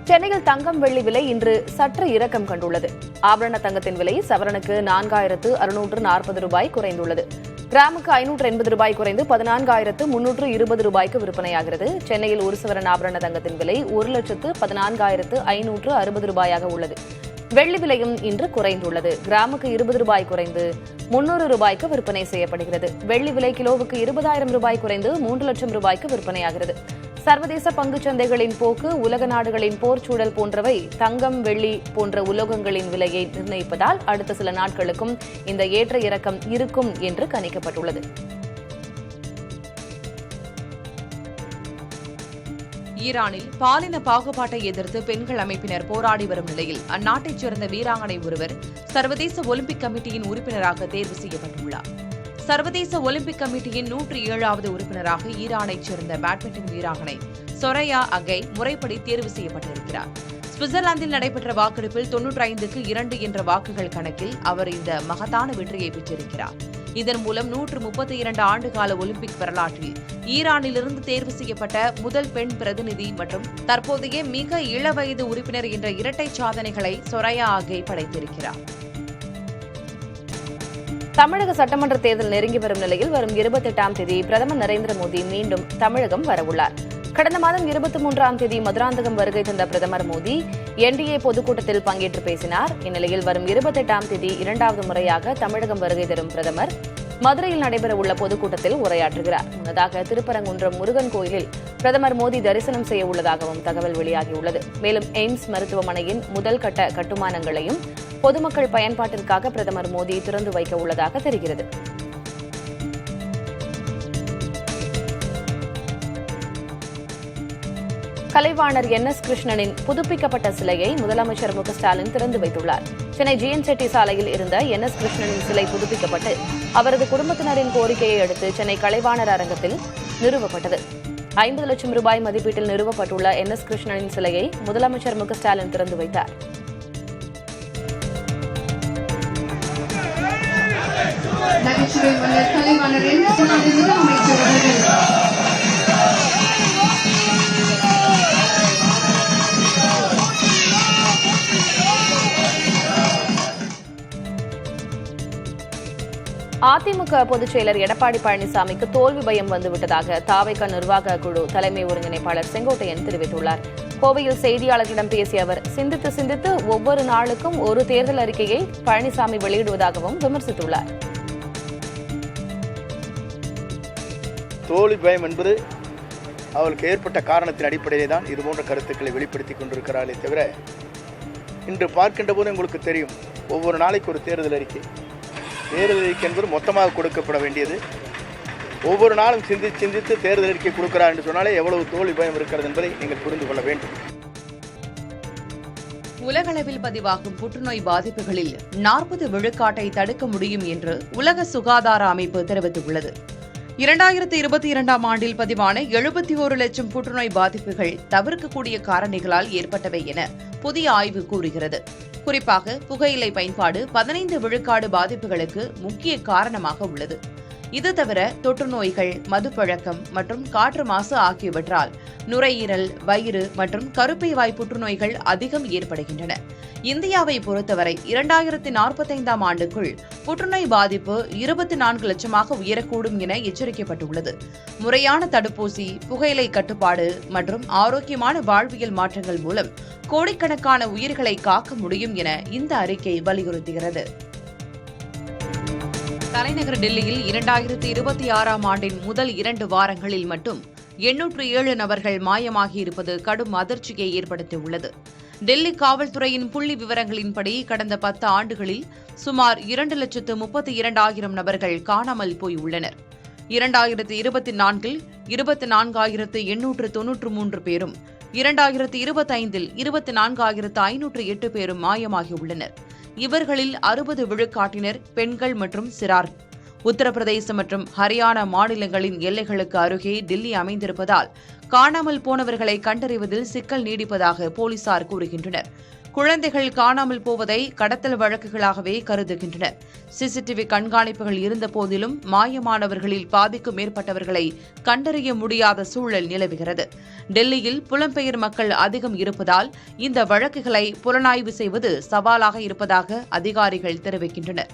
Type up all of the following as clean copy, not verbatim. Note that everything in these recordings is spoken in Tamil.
சென்னையில் தங்கம் வெள்ளி விலை இன்று சற்று இறக்கம் கண்டுள்ளது. ஆபரண தங்கத்தின் விலை சவரனுக்கு 4640 ரூபாய் குறைந்துள்ளது. கிராமுக்கு 580 ரூபாய் குறைந்து 14320 ரூபாய்க்கு விற்பனையாகிறது. சென்னையில் ஒரு சவரன் ஆபரண தங்கத்தின் விலை 1,14,560 ரூபாயாக உள்ளது. வெள்ளி விலையும் இன்று குறைந்துள்ளது. கிராமுக்கு 20 ரூபாய் குறைந்து 300 ரூபாய்க்கு விற்பனை செய்யப்படுகிறது. வெள்ளி விலை கிலோவுக்கு 20,000 ரூபாய் குறைந்து 3 லட்சம் ரூபாய்க்கு விற்பனையாகிறது. சர்வதேச பங்குச் சந்தைகளின் போக்கு, உலக நாடுகளின் போர்ச்சூழல் போன்றவை தங்கம், வெள்ளி போன்ற உலோகங்களின் விலையை நிர்ணயிப்பதால் அடுத்த சில நாட்களுக்கும் இந்த ஏற்ற இறக்கம் இருக்கும் என்று கணிக்கப்பட்டுள்ளது. ஈரானில் பாலின பாகுபாட்டை எதிர்த்து பெண்கள் அமைப்பினர் போராடி வரும் நிலையில் அந்நாட்டைச் சேர்ந்த வீராங்கனை ஒருவர் சர்வதேச ஒலிம்பிக் கமிட்டியின் உறுப்பினராக தேர்வு செய்யப்பட்டுள்ளார். சர்வதேச ஒலிம்பிக் கமிட்டியின் 107வது உறுப்பினராக ஈரானைச் சேர்ந்த பேட்மிண்டன் வீராங்கனை சொரையா அகை முறைப்படி தேர்வு செய்யப்பட்டிருக்கிறார். சுவிட்சர்லாந்தில் நடைபெற்ற வாக்கெடுப்பில் 95க்கு 2 என்ற வாக்குகள் கணக்கில் அவர் இந்த மகத்தான வெற்றியை பெற்றிருக்கிறார். இதன் மூலம் 132 ஆண்டுகால ஒலிம்பிக் வரலாற்றில் ஈரானிலிருந்து தேர்வு செய்யப்பட்ட முதல் பெண் பிரதிநிதி மற்றும் தற்போதைய மிக இளவயது உறுப்பினர் என்ற இரட்டை சாதனைகளை சொரையா அகை படைத்திருக்கிறார். தமிழக சட்டமன்ற தேர்தல் நெருங்கி வரும் நிலையில் வரும் 28ஆம் தேதி பிரதமர் நரேந்திர மோடி மீண்டும் தமிழகம் வரவுள்ளார். கடந்த மாதம் 23ஆம் தேதி மதுராந்தகம் வருகை தந்த பிரதமர் மோடி என்டிஏ பொதுக்கூட்டத்தில் பங்கேற்று பேசினார். இந்நிலையில் வரும் 28ஆம் தேதி 2வது முறையாக தமிழகம் வருகை தரும் பிரதமர் மதுரையில் நடைபெறவுள்ள பொதுக்கூட்டத்தில் உரையாற்றுகிறார். முன்னதாக திருப்பரங்குன்றம் முருகன் கோயிலில் பிரதமர் மோடி தரிசனம் செய்ய உள்ளதாகவும் தகவல் வெளியாகியுள்ளது. மேலும் எய்ம்ஸ் மருத்துவமனையின் முதல் கட்ட கட்டுமானங்களையும் பொதுமக்கள் பயன்பாட்டிற்காக பிரதமர் மோடி திறந்து வைக்க உள்ளதாக தெரிகிறது. கலைவாணர் என்.எஸ். கிருஷ்ணனின் புதுப்பிக்கப்பட்ட சிலையை முதலமைச்சர் மு க ஸ்டாலின் திறந்து வைத்துள்ளார். சென்னை ஜி.என். செட்டி சாலையில் இருந்த என்.எஸ். கிருஷ்ணனின் சிலை புதுப்பிக்கப்பட்டு அவரது குடும்பத்தினரின் கோரிக்கையை அடுத்து சென்னை கலைவாணர் அரங்கத்தில் நிறுவப்பட்டது. 50 லட்சம் ரூபாய் மதிப்பீட்டில் நிறுவப்பட்டுள்ள என்.எஸ். கிருஷ்ணனின் சிலையை முதலமைச்சர் மு க ஸ்டாலின் திறந்து வைத்தார். அதிமுக பொதுச் செயலர் எடப்பாடி பழனிசாமிக்கு தோல்வி பயம் வந்துவிட்டதாக தாவேகா நிர்வாக குழு தலைமை ஒருங்கிணைப்பாளர் செங்கோட்டையன் தெரிவித்துள்ளார். கோவையில் செய்தியாளர்களிடம் பேசிய அவர் சிந்தித்து ஒவ்வொரு நாளுக்கும் ஒரு தேர்தல் அறிக்கையை பழனிசாமி வெளியிடுவதாகவும் விமர்சித்துள்ளார். தோல்வி பயம் என்பது அவளுக்கு ஏற்பட்ட காரணத்தின் அடிப்படையிலே தான் இதுபோன்ற கருத்துக்களை வெளிப்படுத்திக் கொண்டிருக்கிறார்களே தவிர, இன்று பார்க்கின்ற போது உங்களுக்கு தெரியும், ஒவ்வொரு நாளைக்கு ஒரு தேர்தல் அறிக்கை என்பது மொத்தமாக கொடுக்கப்பட வேண்டியது. ஒவ்வொரு நாளும் சிந்தித்து தேர்தல் அறிக்கை கொடுக்கிறார் என்று சொன்னாலே எவ்வளவு தோல்வி பயம் இருக்கிறது என்பதை நீங்கள் புரிந்து கொள்ள வேண்டும். உலகளவில் பதிவாகும் புற்றுநோய் பாதிப்புகளில் 40 விழுக்காட்டை தடுக்க முடியும் என்று உலக சுகாதார அமைப்பு தெரிவித்துள்ளது. 2022ஆம் ஆண்டில் பதிவான 71 லட்சம் புற்றுநோய் பாதிப்புகள் தவிர்க்கக்கூடிய காரணிகளால் ஏற்பட்டவை என புதிய ஆய்வு கூறுகிறது. குறிப்பாக புகையிலை பயன்பாடு 15 விழுக்காடு பாதிப்புகளுக்கு முக்கிய காரணமாக உள்ளது. இது தவிர தொற்று நோய்கள், மதுப்பழக்கம் மற்றும் காற்று மாசு ஆகியவற்றால் நுரையீரல், வயிறு மற்றும் கருப்பை வாய் புற்றுநோய்கள் அதிகம் ஏற்படுகின்றன. இந்தியாவை பொறுத்தவரை 2045ஆம் ஆண்டுக்குள் புற்றுநோய் பாதிப்பு 24 லட்சமாக உயரக்கூடும் என எச்சரிக்கப்பட்டுள்ளது. முறையான தடுப்பூசி, புகையிலை கட்டுப்பாடு மற்றும் ஆரோக்கியமான வாழ்வியல் மாற்றங்கள் மூலம் கோடிக்கணக்கான உயிர்களை காக்க முடியும் என இந்த அறிக்கை வலியுறுத்துகிறது. தலைநகர் டெல்லியில் 2026ஆம் ஆண்டின் முதல் 2 வாரங்களில் மட்டும் 807 நபர்கள் மாயமாகியிருப்பது கடும் அதிர்ச்சியை ஏற்படுத்தியுள்ளது. டெல்லி காவல்துறையின் புள்ளி விவரங்களின்படி கடந்த 10 ஆண்டுகளில் சுமார் 2,32,000 நபர்கள் காணாமல் போய் உள்ளனர். 2024இல் 24,893 பேரும், 2025இல் 24,508 பேரும் மாயமாகியுள்ளனர். இவர்களில் 60 விழுக்காட்டினர் பெண்கள் மற்றும் சிறார். உத்தரப்பிரதேசம் மற்றும் ஹரியானா மாநிலங்களின் எல்லைகளுக்கு அருகே டெல்லி அமைந்திருப்பதால் காணாமல் போனவர்களை கண்டறிவதில் சிக்கல் நீடிப்பதாக போலீசார் கூறுகின்றனர். குழந்தைகள் காணாமல் போவதை கடத்தல் வழக்குகளாகவே கருதுகின்றனர். சிசிடிவி கண்காணிப்புகள் இருந்த போதிலும் மாயமானவர்களில் பாதிக்கும் மேற்பட்டவர்களை கண்டறிய முடியாத சூழல் நிலவுகிறது. டெல்லியில் புலம்பெயர் மக்கள் அதிகம் இருப்பதால் இந்த வழக்குகளை புலனாய்வு செய்வது சவாலாக இருப்பதாக அதிகாரிகள் தெரிவிக்கின்றனர்.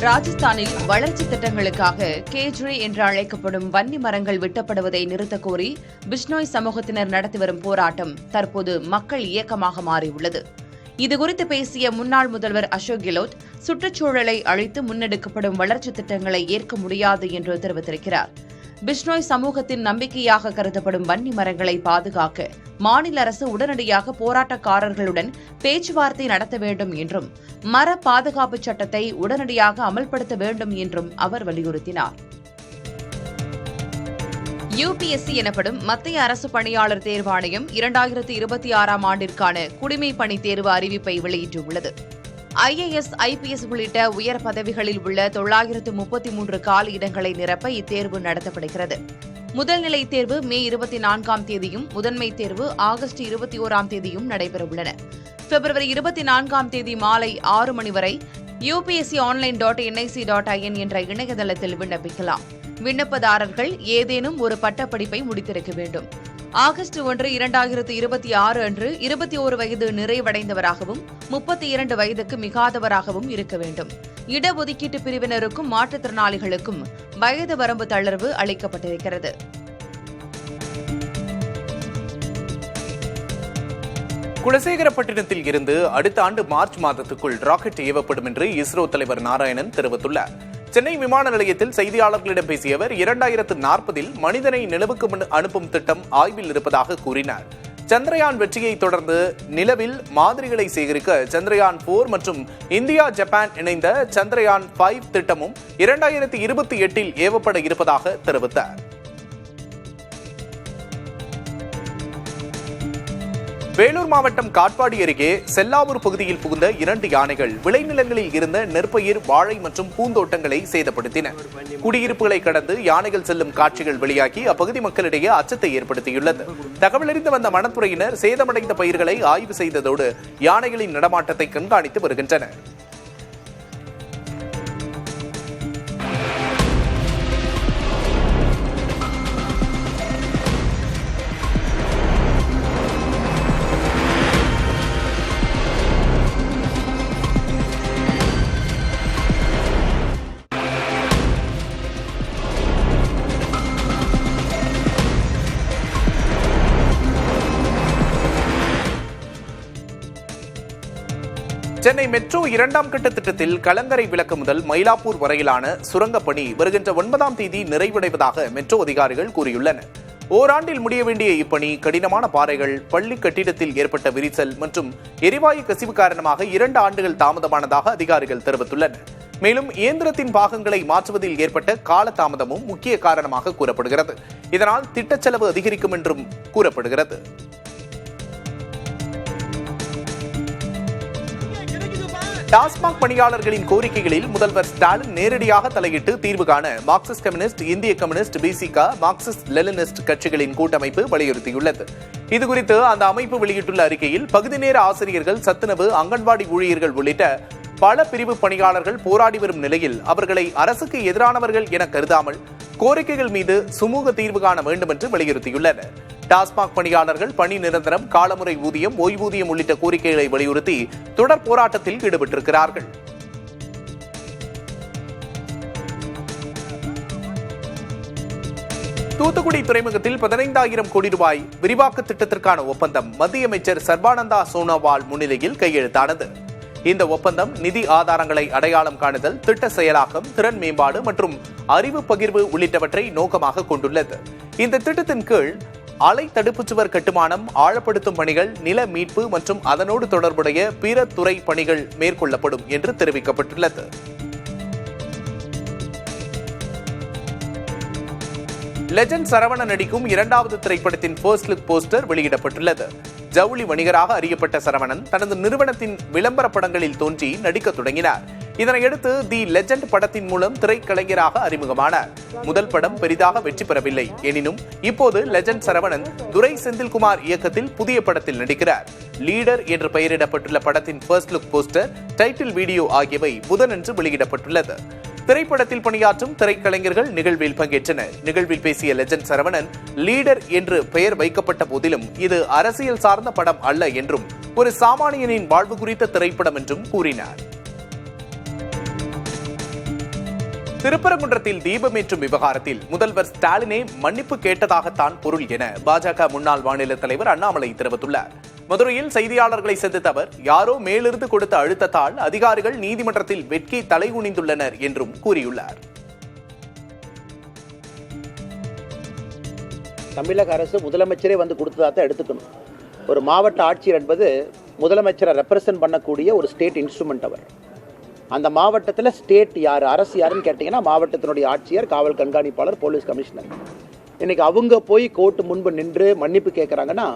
ராஜஸ்தானில் வளர்ச்சி திட்டங்களுக்காக கேஜ்ரி என்று அழைக்கப்படும் வன்னி மரங்கள் வெட்டப்படுவதை நிறுத்தக் கோரி பிஷ்னோய் சமூகத்தினர் நடத்தி வரும் போராட்டம் தற்போது மக்கள் இயக்கமாக மாறியுள்ளது. இதுகுறித்து பேசிய முன்னாள் முதல்வர் அசோக் கெலோட், சுற்றுச்சூழலை அழித்து முன்னெடுக்கப்படும் வளர்ச்சி திட்டங்களை ஏற்க முடியாது என்று தெரிவித்திருக்கிறார். பிஷ்னோய் சமூகத்தின் நம்பிக்கையாக கருதப்படும் வன்னி மரங்களை பாதுகாக்க மாநில அரசு உடனடியாக போராட்டக்காரர்களுடன் பேச்சுவார்த்தை நடத்த வேண்டும் என்றும் மர பாதுகாப்பு சட்டத்தை உடனடியாக அமல்படுத்த வேண்டும் என்றும் அவர் வலியுறுத்தினார். யுபிஎஸ்சி எனப்படும் மத்திய அரசு பணியாளர் தேர்வாணையம் 2026ஆம் ஆண்டிற்கான குடிமைப் பணி தேர்வு அறிவிப்பை வெளியிட்டுள்ளது. ஐஏஎஸ், ஐபிஎஸ் உள்ளிட்ட உயர் பதவிகளில் உள்ள 933 காலி இடங்களை நிரப்ப இத்தேர்வு நடத்தப்படுகிறது. முதல் நிலை தேர்வு மே 24ஆம் தேதியும் முதன்மை தேர்வு ஆகஸ்ட் 21ஆம் தேதியும் நடைபெறவுள்ளன. பிப்ரவரி 24ஆம் தேதி மாலை 6 மணி வரை upsconline.nic.in என்ற இணையதளத்தில் விண்ணப்பிக்கலாம். விண்ணப்பதாரர்கள் ஏதேனும் ஒரு பட்டப்படிப்பை முடித்திருக்க வேண்டும். ஆகஸ்ட் 1, 2026 அன்று 21 வயது நிறைவடைந்தவராகவும் 32 வயதுக்கு மிகாதவராகவும் இருக்க வேண்டும். இடஒதுக்கீட்டு பிரிவினருக்கும் மாற்றுத்திறனாளிகளுக்கும் வயது வரம்பு தளர்வு அளிக்கப்பட்டிருக்கிறது. குலசேகரப்பட்டினத்தில் இருந்து அடுத்த ஆண்டு மார்ச் மாதத்துக்குள் ராக்கெட் ஏவப்படும் என்று இஸ்ரோ தலைவர் நாராயணன் தெரிவித்துள்ளார். சென்னை விமான நிலையத்தில் செய்தியாளர்களிடம் பேசிய அவர் 2040இல் மனிதனை நிலவுக்கு அனுப்பும் திட்டம் ஆய்வில் இருப்பதாக கூறினார். சந்திரயான் வெற்றியை தொடர்ந்து நிலவில் மாதிரிகளை சேகரிக்க சந்திரயான் 4 மற்றும் இந்தியா, ஜப்பான் இணைந்த சந்திரயான் 5 திட்டமும் 2028இல் ஏவப்பட இருப்பதாக தெரிவித்தார். வேலூர் மாவட்டம் காட்பாடி அருகே செல்லாவூர் பகுதியில் புகுந்த 2 யானைகள் விளைநிலங்களில் இருந்த நெற்பயிர், வாழை மற்றும் பூந்தோட்டங்களை சேதப்படுத்தின. குடியிருப்புகளை கடந்து யானைகள் செல்லும் காட்சிகள் வெளியாகி அப்பகுதி மக்களிடையே அச்சத்தை ஏற்படுத்தியுள்ளது. தகவலறிந்து வந்த வனத்துறையினர் சேதமடைந்த பயிர்களை ஆய்வு செய்ததோடு யானைகளின் நடமாட்டத்தை கண்காணித்து வருகின்றனர். சென்னை மெட்ரோ 2ஆம் கட்ட திட்டத்தில் கலங்கரை விளக்கு முதல் மயிலாப்பூர் வரையிலான சுரங்கப் பணி வருகின்ற 9ஆம் தேதி நிறைவடைவதாக மெட்ரோ அதிகாரிகள் கூறியுள்ளனர். ஓராண்டில் முடிய வேண்டிய இப்பணி கடினமான பாறைகள், பள்ளி கட்டிடத்தில் ஏற்பட்ட விரிசல் மற்றும் எரிவாயு கசிவு காரணமாக 2 ஆண்டுகள் தாமதமானதாக அதிகாரிகள் தெரிவித்துள்ளனர். மேலும் இயந்திரத்தின் பாகங்களை மாற்றுவதில் ஏற்பட்ட கால தாமதமும் முக்கிய காரணமாக கூறப்படுகிறது. இதனால் திட்ட செலவு அதிகரிக்கும் என்றும் கூறப்படுகிறது. டாஸ்மாக் பணியாளர்களின் கோரிக்கைகளில் முதல்வர் ஸ்டாலின் நேரடியாக தலையிட்டு தீர்வு காண மார்க்சிஸ்ட் கம்யூனிஸ்ட், இந்திய கம்யூனிஸ்ட், பிசிக, மார்க்சிஸ்ட் லெனினிஸ்ட் கட்சிகளின் கூட்டமைப்பு வலியுறுத்தியுள்ளது. இதுகுறித்து அந்த அமைப்பு வெளியிட்டுள்ள அறிக்கையில் பகுதி நேர ஆசிரியர்கள், சத்துணவு, அங்கன்வாடி ஊழியர்கள் உள்ளிட்ட பல பிரிவு பணியாளர்கள் போராடி வரும் நிலையில் அவர்களை அரசுக்கு எதிரானவர்கள் என கருதாமல் கோரிக்கைகள் மீது சுமூக தீர்வு காண வேண்டும் என்று வலியுறுத்தியுள்ளனர். டாஸ்மாக் பணியாளர்கள் பணி நிரந்தரம், காலமுறை ஊதியம், ஓய்வூதியம் உள்ளிட்ட கோரிக்கைகளை வலியுறுத்தி தொடர் போராட்டத்தில் ஈடுபட்டிருக்கிறார்கள். தூத்துக்குடி துறைமுகத்தில் 15,000 கோடி ரூபாய் விரிவாக்க திட்டத்திற்கான ஒப்பந்தம் மத்திய அமைச்சர் சர்பானந்தா சோனோவால் முன்னிலையில் கையெழுத்தானது. இந்த ஒப்பந்தம் நிதி ஆதாரங்களை அடையாளம் காணுதல், திட்ட செயலாக்கம், திறன் மேம்பாடு மற்றும் அறிவு பகிர்வு உள்ளிட்டவற்றை நோக்கமாக கொண்டுள்ளது. இந்த திட்டத்தின் கீழ் அலை தடுப்புச் சுவர் கட்டுமானம், ஆழப்படுத்தும் பணிகள், நில மீட்பு மற்றும் அதனோடு தொடர்புடைய பிற துறை பணிகள் மேற்கொள்ளப்படும் என்று தெரிவிக்கப்பட்டுள்ளது. லெஜண்ட் சரவணன் நடிக்கும் 2வது திரைப்படத்தின் ஃபர்ஸ்ட் லுக் போஸ்டர் வெளியிடப்பட்டுள்ளது. ஜவுளி வணிகராக அறியப்பட்ட சரவணன் தனது நிறுவனத்தின் விளம்பர படங்களில் தோன்றி நடிக்க தொடங்கினார். இதனையடுத்து தி லெஜெண்ட் படத்தின் மூலம் திரைக்கலைஞராக அறிமுகமானார். முதல் படம் பெரிதாக வெற்றி பெறவில்லை. எனினும் இப்போது லெஜெண்ட் சரவணன் துரை செந்தில்குமார் இயக்கத்தில் புதிய படத்தில் நடிக்கிறார். லீடர் என்று பெயரிடப்பட்டுள்ள படத்தின் first look poster, title video ஆகியவை புதனன்று வெளியிடப்பட்டுள்ளது. திரைப்படத்தில் பணியாற்றும் திரைக்கலைஞர்கள் நிகழ்வில் பங்கேற்றனர். நிகழ்வில் பேசிய லெஜெண்ட் சரவணன், லீடர் என்று பெயர் வைக்கப்பட்ட போதிலும் இது அரசியல் சார்ந்த படம் அல்ல என்றும் ஒரு சாமானியனின் வாழ்வு குறித்த திரைப்படம் என்றும் கூறினார். திருப்பரங்குன்றத்தில் தீபமேற்றும் விவகாரத்தில் முதல்வர் ஸ்டாலினே மன்னிப்பு கேட்டதாகத்தான் பொருள் என பாஜக முன்னாள் மாநில தலைவர் அண்ணாமலை தெரிவித்துள்ளார். மதுரையில் செய்தியாளர்களை சந்தித்த அவர், யாரோ மேலிருந்து கொடுத்த அழுத்தத்தால் அதிகாரிகள் நீதிமன்றத்தில் வெட்கி தலைகுனிந்துள்ளனர் என்றும் கூறியுள்ளார். தமிழக அரசு முதலமைச்சரே வந்து கொடுத்ததாக எடுத்துக்கணும். ஒரு மாவட்ட ஆட்சியர் என்பது முதலமைச்சரை ரெப்ரசன்ட் பண்ணக்கூடிய ஒரு ஸ்டேட் இன்ஸ்ட்ருமெண்ட். அவர் அந்த மாவட்டத்தில் ஸ்டேட் யார், அரசு யாருன்னு கேட்டிங்கன்னா மாவட்டத்தினுடைய ஆட்சியர், காவல் கண்காணிப்பாளர், போலீஸ் கமிஷனர். இன்னைக்கு அவங்க போய் கோர்ட்டு முன்பு நின்று மன்னிப்பு கேட்குறாங்கன்னா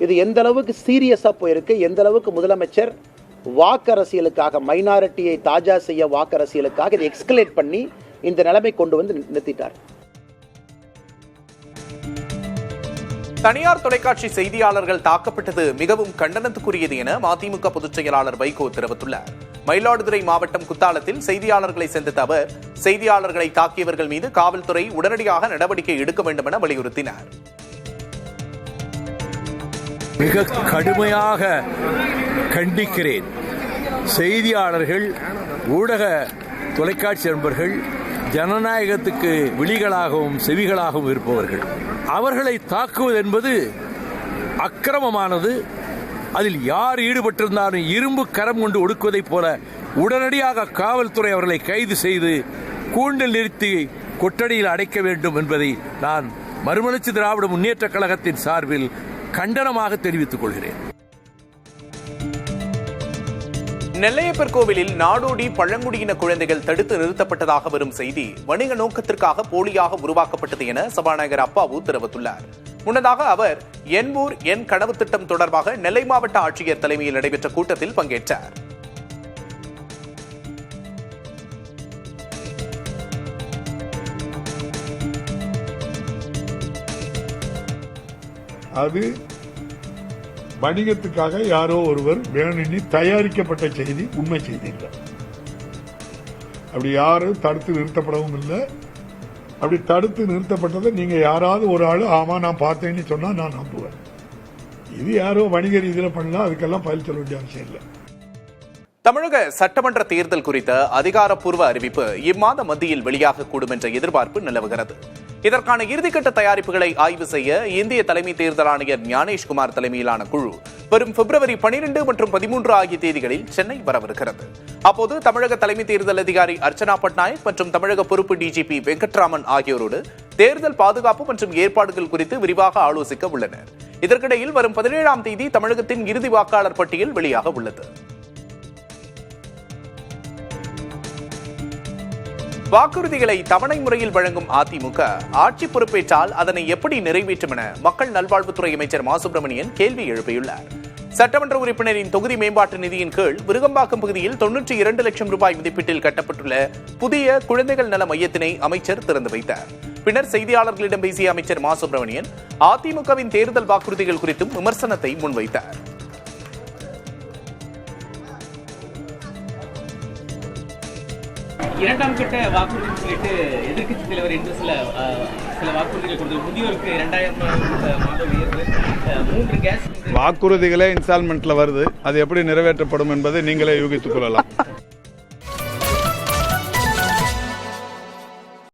இது எந்த அளவுக்கு சீரியஸாக போயிருக்கு, எந்த அளவுக்கு முதலமைச்சர் வாக்கரசியலுக்காக, மைனாரிட்டியை தாஜா செய்ய வாக்கரசியலுக்காக இதை எக்ஸ்கலேட் பண்ணி இந்த நிலைமை கொண்டு வந்து நிறுத்திட்டார். தனியார் தொலைக்காட்சி செய்தியாளர்கள் தாக்கப்பட்டது மிகவும் கண்டனத்துக்குரியது என மதிமுக பொதுச் செயலாளர் வைகோ தெரிவித்துள்ளார். மயிலாடுதுறை மாவட்டம் குத்தாலத்தில் செய்தியாளர்களை சந்தித்த அவர், செய்தியாளர்களை தாக்கியவர்கள் மீது காவல்துறை உடனடியாக நடவடிக்கை எடுக்க வேண்டும் என வலியுறுத்தினார். மிக கடுமையாக கண்டிக்கிறேன். செய்தியாளர்கள், ஊடக தொலைக்காட்சி நண்பர்கள் ஜனநாயகத்துக்கு விழிகளாகவும் செவிகளாகவும் இருப்பவர்கள். அவர்களை தாக்குவது என்பது அக்கிரமமானது. அதில் யார் ஈடுபட்டிருந்தாலும் இரும்பு கரம் கொண்டு ஒடுக்குவதைப் போல உடனடியாக காவல்துறை அவர்களை கைது செய்து கூண்டில் நிறுத்தி கொட்டடியில் அடைக்க வேண்டும் என்பதை நான் மறுமலர்ச்சி திராவிட முன்னேற்ற கழகத்தின் சார்பில் கண்டனமாக தெரிவித்துக் கொள்கிறேன். நெல்லையப்பர் கோவிலில் நாடோடி பழங்குடியின குழந்தைகள் தடுத்து நிறுத்தப்பட்டதாக வரும் செய்தி வணிக நோக்கத்திற்காக போலியாக உருவாக்கப்பட்டது என சபாநாயகர் அப்பாவு தெரிவித்துள்ளார். முன்னதாக அவர் என் ஊர் என் கனவு திட்டம் தொடர்பாக நெல்லை மாவட்ட ஆட்சியர் தலைமையில் நடைபெற்ற கூட்டத்தில் பங்கேற்றார். அது வணிகத்துக்காக யாரோ ஒருவர் வேணும்னு தயாரிக்கப்பட்ட செய்தி, உண்மை செய்தி இல்லை. அப்படி யாரும் தடுத்து நிறுத்தப்படவும் இல்லை. அப்படி தடுத்து நிறுத்தப்பட்டதை நீங்க யாராவது ஒரு ஆளு ஆமா நான் பார்த்தேன்னு சொன்னா நான் நம்புவேன். இது யாரோ வணிக ரீதியில் பண்ணலாம், அதுக்கெல்லாம் பதில் சொல்ல வேண்டிய அவசியம் இல்லை. தமிழக சட்டமன்ற தேர்தல் குறித்த அதிகாரப்பூர்வ அறிவிப்பு இம்மாத மத்தியில் வெளியாகக்கூடும் என்ற எதிர்பார்ப்பு நிலவுகிறது. இதற்கான இறுதிக்கட்ட தயாரிப்புகளை ஆய்வு செய்ய இந்திய தலைமை தேர்தல் ஆணையர் ஞானேஷ்குமார் தலைமையிலான குழு வரும் பிப்ரவரி 12 மற்றும் 13 ஆகிய தேதிகளில் சென்னை வரவிருக்கிறது. அப்போது தமிழக தலைமை தேர்தல் அதிகாரி அர்ச்சனா பட்நாயக் மற்றும் தமிழக பொறுப்பு டிஜிபி வெங்கட்ராமன் ஆகியோரோடு தேர்தல் பாதுகாப்பு மற்றும் ஏற்பாடுகள் குறித்து விரிவாக ஆலோசிக்க உள்ளனர். இதற்கிடையில் வரும் 17ஆம் தேதி தமிழகத்தின் இறுதி வாக்காளர் பட்டியல் வெளியாக உள்ளது. வாக்குறுதிகளை தவணை முறையில் வழங்கும் அதிமுக ஆட்சி பொறுப்பேற்றால் அதனை எப்படி நிறைவேற்றும் என மக்கள் நல்வாழ்வுத்துறை அமைச்சர் மா சுப்பிரமணியன் கேள்வி எழுப்பியுள்ளார். சட்டமன்ற உறுப்பினரின் தொகுதி மேம்பாட்டு நிதியின் கீழ் விருகம்பாக்கம் பகுதியில் 92 லட்சம் ரூபாய் மதிப்பீட்டில் கட்டப்பட்டுள்ள புதிய குழந்தைகள் நல மையத்தினை அமைச்சர் திறந்து வைத்தார். பின்னர் செய்தியாளர்களிடம் பேசிய அமைச்சர் மா சுப்பிரமணியன் அதிமுகவின் தேர்தல் வாக்குறுதிகள் குறித்தும் விமர்சனத்தை முன்வைத்தார். இரண்டாம் கட்ட வாக்குறுதி சொல்லிட்டு எதிர்க்கட்சி தலைவர் என்று சில வாக்குறுதிகள் கொடுத்தது. முதியோருக்கு 2000 மாத உயர்வு, 3 கேஸ் வாக்குறுதிகளே இன்ஸ்டால்மெண்ட்ல வருது. அது எப்படி நிறைவேற்றப்படும் என்பதை நீங்களே யூகித்துக் கொள்ளலாம்.